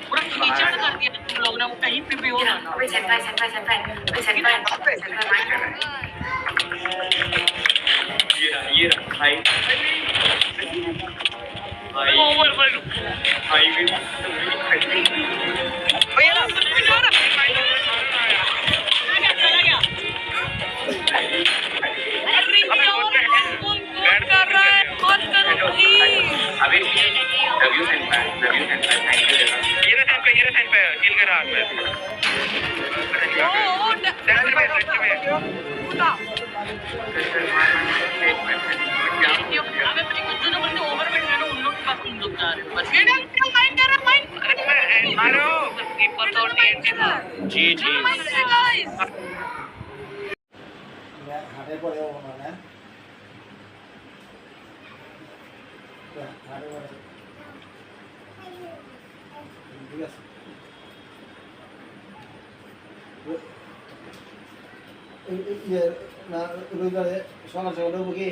पूरा कीचड़ कर दिया तुम लोग ने, वो कहीं पे भी हो ना। अबे छन पे ये रहा भाई भाई ओवर पर भाई भी भैया ना चला गया। अरे कौन कर रहा है, कौन करो प्लीज। अभी रिव्यू सेंड पे थैंक यू ये ना सेंड पे किल कर रहा है ओ सेंटर में उठा। अबे भाई कुछ जो बंदे ओवर में हैं ना, उन लोग के पास तुम लोग जा रहे हो बस। ये माइंड कर रहा, माइंड मारो कीपर तो टीएनटी था। जी गाइस হাটে পড়ে ও না হাটে পড়ে ঠিক আছে ইয়ে না রবিবারে সকাল সকাল উঠবো কি